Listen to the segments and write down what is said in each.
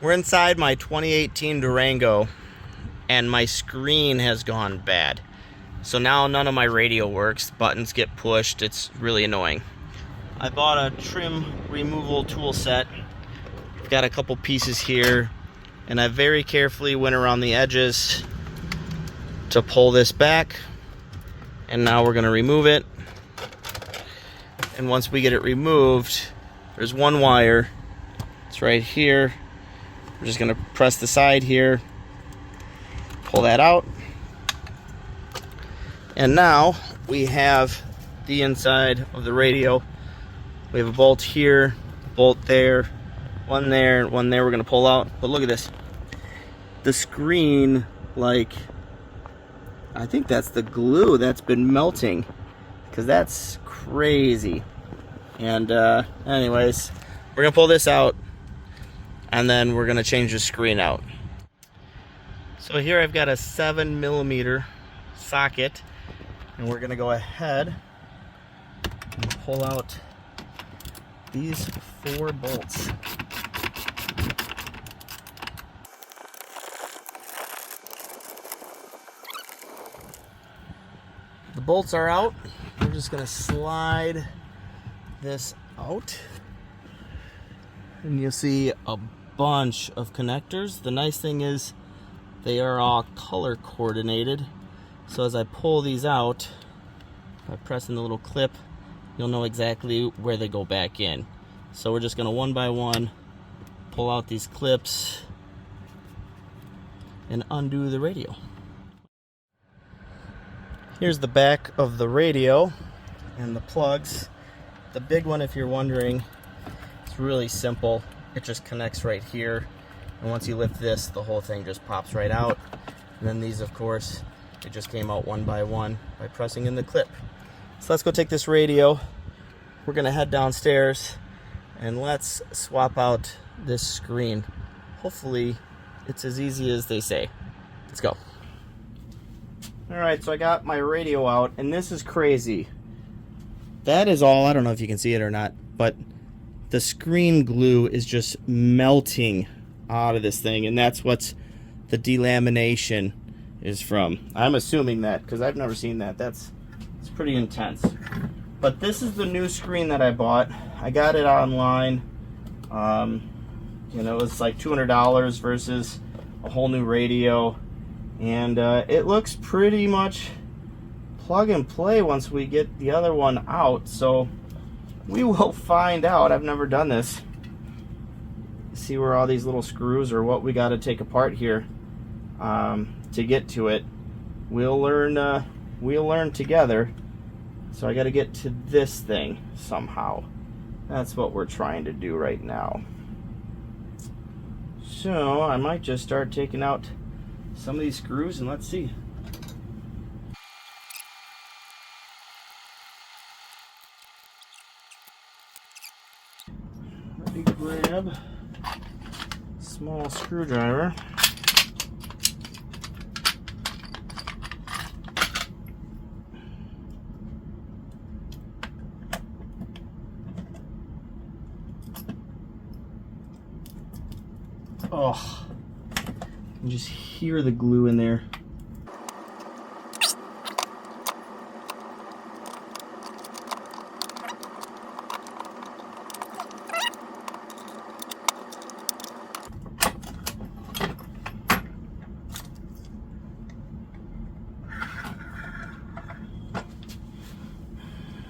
We're inside my 2018 Durango, and my screen has gone bad. So now none of my radio works. Buttons get pushed. It's really annoying. I bought a trim removal tool set. Got a couple pieces here, and I very carefully went around the edges to pull this back. And now we're gonna remove it. And once we get it removed, there's one wire. It's right here. We're just gonna press the side here, pull that out. And now we have the inside of the radio. We have a bolt here, a bolt there, one there, one there we're gonna pull out. But look at this. The screen, like, I think that's the glue that's been melting, because that's crazy. And anyways, we're gonna pull this out, and then we're gonna change the screen out. So here I've got a 7mm socket, and we're gonna go ahead and pull out these 4 bolts. The bolts are out. We're just gonna slide this out, and you'll see a bunch of connectors. The nice thing is they are all color coordinated, so as I pull these out by pressing the little clip, you'll know exactly where they go back in. So we're just gonna one by one pull out these clips and undo the radio. Here's the back of the radio and the plugs. The big one, if you're wondering, it's really simple. It just connects right here, and once you lift this, the whole thing just pops right out. And then these, of course, it just came out one by pressing in the clip. So let's go take this radio. We're gonna head downstairs and let's swap out this screen. Hopefully it's as easy as they say. Let's go. All right, so I got my radio out, and this is crazy. That is all, I don't know if you can see it or not, but the screen glue is just melting out of this thing, and that's what the delamination is from. I'm assuming that, because I've never seen that. It's pretty intense. But this is the new screen that I bought. I got it online. You know, it's like $200 versus a whole new radio. And it looks pretty much plug and play once we get the other one out. So we will find out. I've never done this. See where all these little screws or what we got to take apart here to get to it. We'll learn together. So I got to get to this thing somehow. That's what we're trying to do right now. So I might just start taking out some of these screws and let's see. Let me grab a small screwdriver. Oh, you can just hear the glue in there.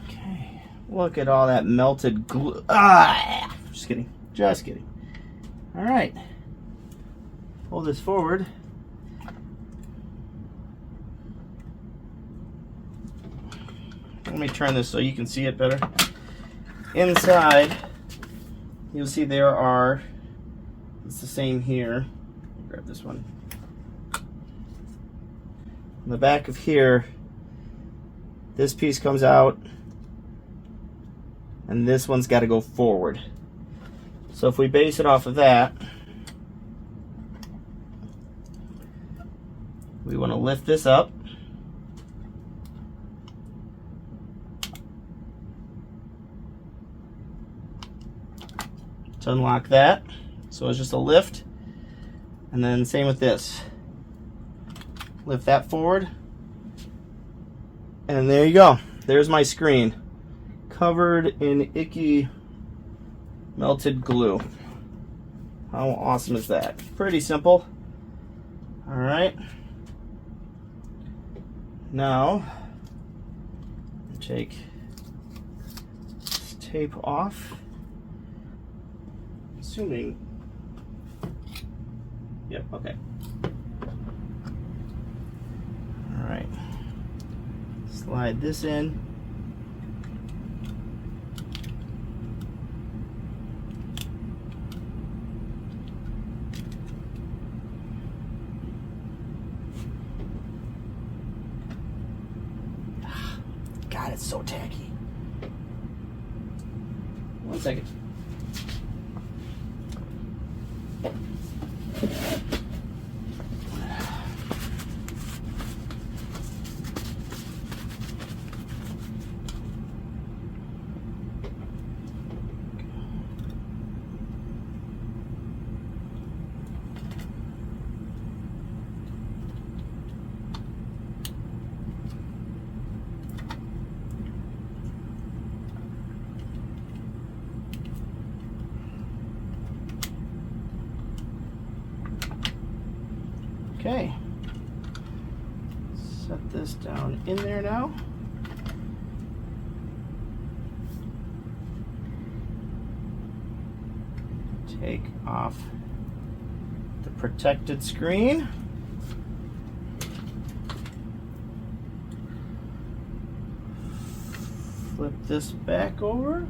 Okay, look at all that melted glue. Ah, just kidding, just kidding. All right. Pull this forward. Let me turn this so you can see it better. Inside, you'll see there are, it's the same here. Grab this one. On the back of here, this piece comes out, and this one's got to go forward. So if we base it off of that, we want to lift this up. To unlock that. So it's just a lift, And then same with this. Lift that forward. And there you go. There's my screen. Covered in icky melted glue. How awesome is that? Pretty simple. Alright. Now, take this tape off. Assuming. Yep, okay. Alright. Slide this in. God, it's so tacky. 1 second. Okay, set this down in there now. Take off the protected screen. Flip this back over.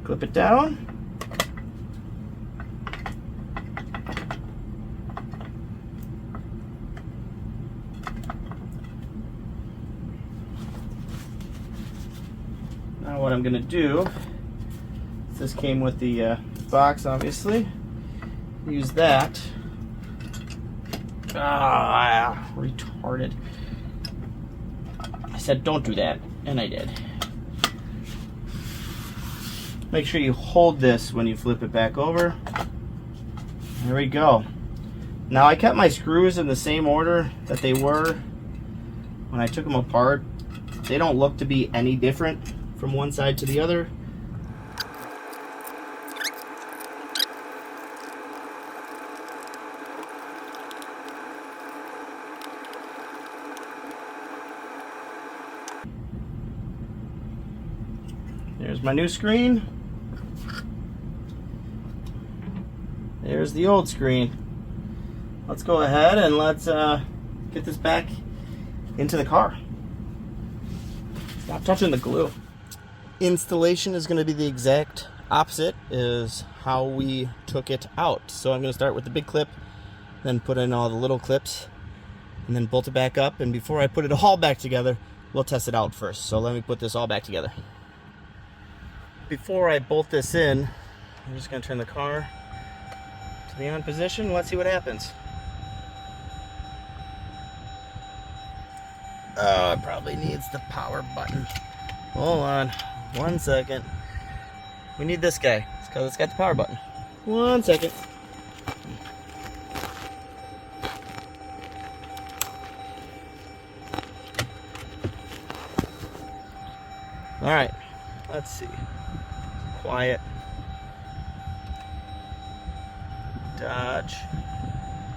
Clip it down. Now what I'm going to do, this came with the box obviously, use that. Retarded. I said don't do that, and I did. Make sure you hold this when you flip it back over. There we go. Now I kept my screws in the same order that they were when I took them apart. They don't look to be any different from one side to the other. There's my new screen. There's the old screen. Let's go ahead and let's get this back into the car. Stop touching the glue. Installation is going to be the exact opposite is how we took it out. So I'm going to start with the big clip, then put in all the little clips, and then bolt it back up. And before I put it all back together, we'll test it out first. So let me put this all back together. Before I bolt this in, I'm just going to turn the car to the on position. Let's see what happens. Oh, it probably needs the power button. Hold on 1 second. We need this guy. It's because it's got the power button. 1 second. Alright, let's see. Quiet. Dodge.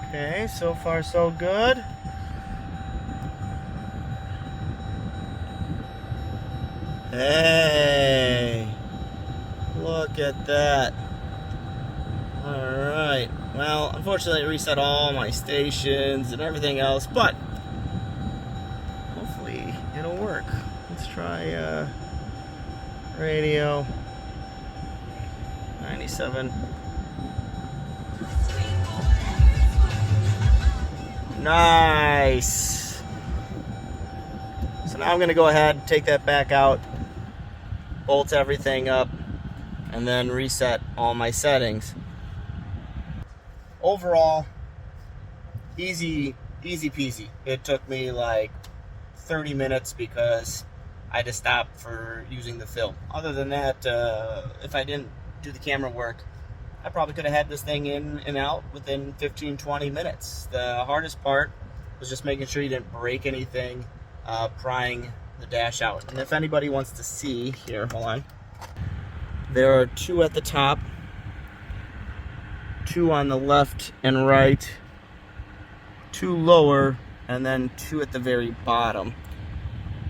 Okay, so far so good. Hey, look at that. Alright, well, unfortunately it reset all my stations and everything else, but hopefully it'll work. Let's try radio 97. Nice. So now I'm going to go ahead and take that back out, bolt everything up, and then reset all my settings. Overall, easy peasy. It took me like 30 minutes because I had to stop for using the film. Other than that, if I didn't do the camera work. I probably could have had this thing in and out within 15-20 minutes. The hardest part was just making sure you didn't break anything, prying the dash out. And if anybody wants to see, here, hold on. There are 2 at the top, 2 on the left and right, 2 lower, and then 2 at the very bottom.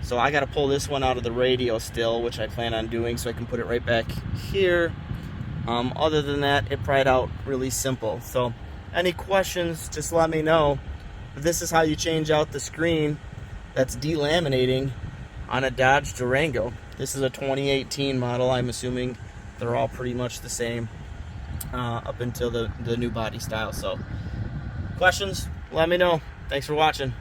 So I got to pull this one out of the radio still, which I plan on doing, so I can put it right back here. Other than that, it pried out really simple. So any questions, just let me know. This is how you change out the screen that's delaminating on a Dodge Durango. This is a 2018 model. I'm assuming they're all pretty much the same up until the new body style. So questions, let me know. Thanks for watching.